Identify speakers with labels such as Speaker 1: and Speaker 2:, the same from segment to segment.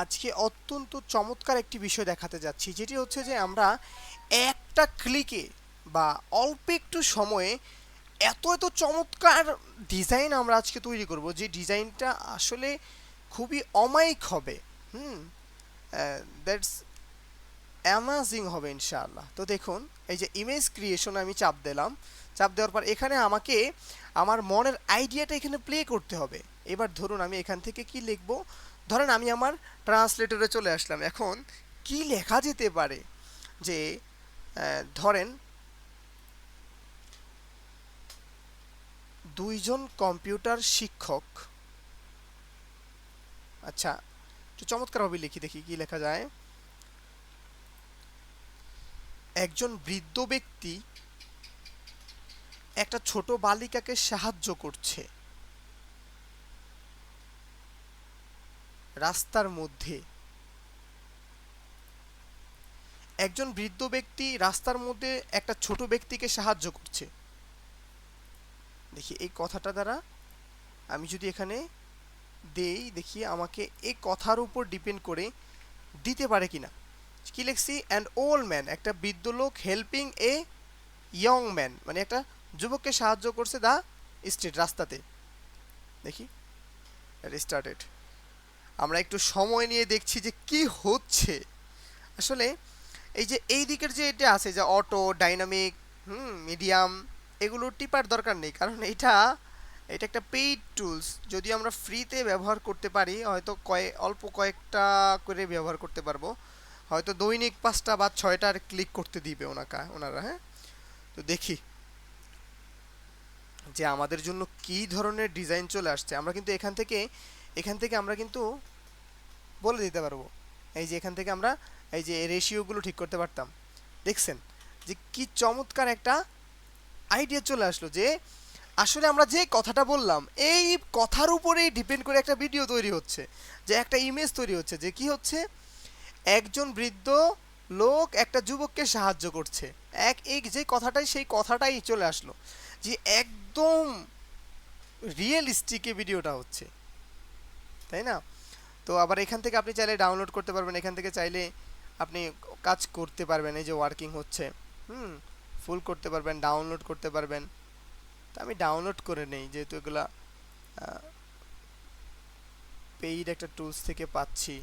Speaker 1: আজকে অত্যন্ত চমৎকার একটি বিষয় দেখাতে যাচ্ছি, যেটি হচ্ছে যে আমরা একটা ক্লিকে বা অল্প একটু সময়ে এত এত চমৎকার ডিজাইন আমরা আজকে তৈরি করব, যে ডিজাইনটা আসলে খুবই অমায়িক হবে। হুম, দ্যাটস অ্যামাজিং হবে ইনশাআল্লাহ। তো দেখুন, এই যে ইমেজ ক্রিয়েশন আমি চাপ দিলাম, চাপ দেওয়ার পর এখানে আমাকে আমার মনের আইডিয়াটা এখানে প্লে করতে হবে। এবার ধরুন আমি এখান থেকে কি লিখব, ধরেন আমি আমার ট্রান্সলেটরে চলে আসলাম। এখন কি লেখা যেতে পারে, যে ধরেন দুইজন কম্পিউটার শিক্ষক। আচ্ছা, একটু চমৎকারভাবে লিখি, দেখি কি লেখা যায়। একজন বৃদ্ধ ব্যক্তি একটা ছোট বালিকাকে সাহায্য করছে রাস্তার মধ্যে। একজন বৃদ্ধ ব্যক্তি রাস্তার মধ্যে একটা ছোট ব্যক্তিকে সাহায্য করছে। দেখি এই কথাটা দ্বারা আমি যদি এখানে দেই, দেখি আমাকে এই কথার উপর ডিপেন্ড করে দিতে পারে কিনা। কি লিখছি, অ্যান্ড ওল্ড ম্যান, একটা বৃদ্ধ লোক হেল্পিং এ ইয়ং ম্যান, মানে একটা যুবককে সাহায্য করছে দা স্ট্রিট, রাস্তাতে। দেখি স্টার্টেড। আমরা একটু সময় নিয়ে দেখছি যে কি হচ্ছে আসলে। এই যে এই দিকের যে এটা আছে, যে অটো, ডাইনামিক, মিডিয়াম, এগুলো টিপার দরকার নেই, কারণ এটা এটা একটা পেইড টুলস। যদি আমরা ফ্রিতে ব্যবহার করতে পারি, হয়তো অল্প কয়েকটা করে ব্যবহার করতে পারবো, হয়তো দৈনিক 5টা বা 6টার ক্লিক করতে দিবে ওনারা। হ্যাঁ, তো দেখি যে আমাদের জন্য কি ধরনের ডিজাইন চলে আসছে। আমরা কিন্তু এখান থেকে আমরা কিন্তু বলে দিতে পারবো। এই যে এখান থেকে আমরা এই যে রেশিওগুলো ঠিক করতে পারতাম। দেখছেন যে কি চমৎকার একটা আইডিয়া চলে আসলো, যে আসলে আমরা যে কথাটা বললাম এই কথার উপরেই ডিপেন্ড করে একটা ভিডিও তৈরি হচ্ছে, যে একটা ইমেজ তৈরি হচ্ছে, যে কি হচ্ছে, একজন বৃদ্ধ লোক একটা যুবককে সাহায্য করছে। এই যে কথাটাই, সেই কথাটাই চলে আসলো, যে একদম রিয়েলিস্টিক ভিডিওটা হচ্ছে, তাই না? তো আবার এখান থেকে আপনি চাইলে ডাউনলোড করতে পারবেন, এখান থেকে চাইলে আপনি কাজ করতে পারবেন। এই যে ওয়ার্কিং হচ্ছে, হুম, ফুল করতে পারবেন, ডাউনলোড করতে পারবেন। তো আমি ডাউনলোড করে নেই, যেহেতু এগুলা পেইড একটা টুলস থেকে পাচ্ছি।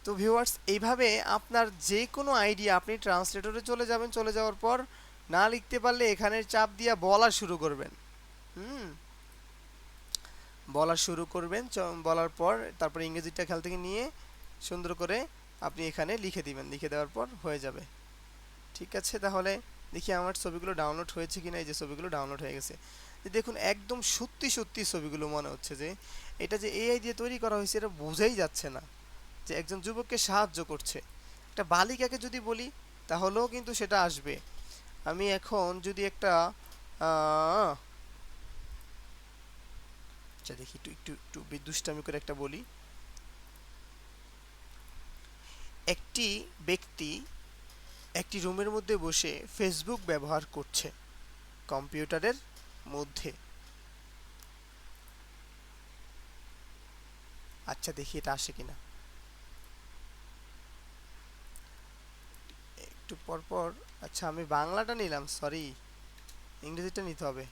Speaker 1: তো ভিউয়ার্স, এইভাবে আপনার যে কোনো আইডিয়া আপনি ট্রান্সলেটরে চলে যাবেন, চলে যাওয়ার পর না লিখতে পারলে এখানের চাপ দিয়ে বলা শুরু করবেন। হুম, বলা শুরু করবেন, বলার পর তারপর ইংরেজিটা খেয়াল থেকে নিয়ে সুন্দর করে আপনি এখানে লিখে দিবেন, লিখে দেওয়ার পর হয়ে যাবে। ঠিক আছে, তাহলে দেখি আমার ছবিগুলো ডাউনলোড হয়েছে কিনা। এই যে ছবিগুলো ডাউনলোড হয়ে গেছে। দেখুন একদম সত্যি সত্যি ছবিগুলো মনে হচ্ছে যে এটা যে এআই দিয়ে তৈরি করা হয়েছে, এটা বোঝাই যাচ্ছে না যে একজন যুবককে সাহায্য করছে। একটা বালিকাকে যদি বলি তাহলেও কিন্তু সেটা আসবে। আমি এখন যদি একটা আচ্ছা দেখি, একটু একটু একটু বিদুষ্টামি করে একটা বলি। একটি ব্যক্তি একটি রুমের মধ্যে বসে ফেসবুক ব্যবহার করছে কম্পিউটারের মধ্যে। আচ্ছা দেখি এটা আসে কিনা। একটু পর পর, আচ্ছা আমি বাংলাটা নিলাম, সরি, ইংরেজিটা নিতে হবে।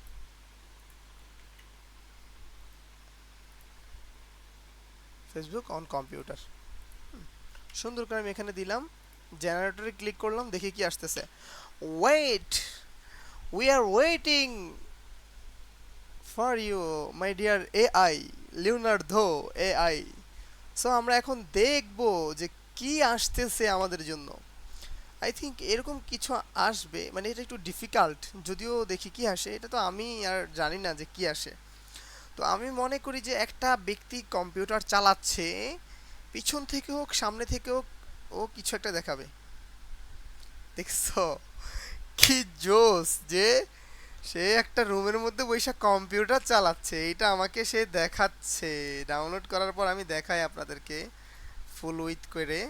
Speaker 1: ফেসবুক অন কম্পিউটার, সুন্দর করে আমি এখানে দিলাম, জেনারেটরে ক্লিক করলাম, দেখি কি আসতেছে। Wait, we are waiting for you my dear AI, Leonardo AI. So আমরা এখন দেখব যে কি আসতেছে আমাদের জন্য। আই থিঙ্ক এরকম কিছু আসবে, মানে এটা একটু ডিফিকাল্ট, যদিও দেখি কি আসে। এটা তো আমি আর জানি না যে কি আসে। তো আমি মনে করি যে একটা ব্যক্তি কম্পিউটার চালাচ্ছে, পিছন থেকে হোক সামনে থেকে হোক, ও কিছু একটা দেখাবে। দেখছো কি জোস, যে সে একটা রুমের মধ্যে বসে কম্পিউটার চালাচ্ছে, এটা আমাকে সে দেখাচ্ছে। ডাউনলোড করার পর আমি দেখাই আপনাদেরকে ফুল উইথ করে,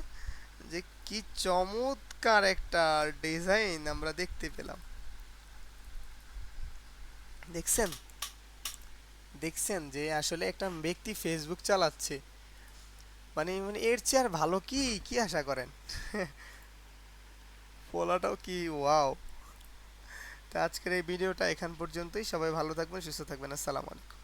Speaker 1: যে কি চমৎকার একটা ডিজাইন আমরা দেখতে পেলাম। দেখছেন, দেখছেন যে আসলে একটা ব্যক্তি ফেসবুক চালাচ্ছে, মানে মানে এর চেয়ে আর ভালো কি কি আশা করেন? পোলাটাও কি ওয়াও! তো আজকের এই ভিডিওটা এখান পর্যন্তই। সবাই ভালো থাকবেন, সুস্থ থাকবেন। আসসালামু আলাইকুম।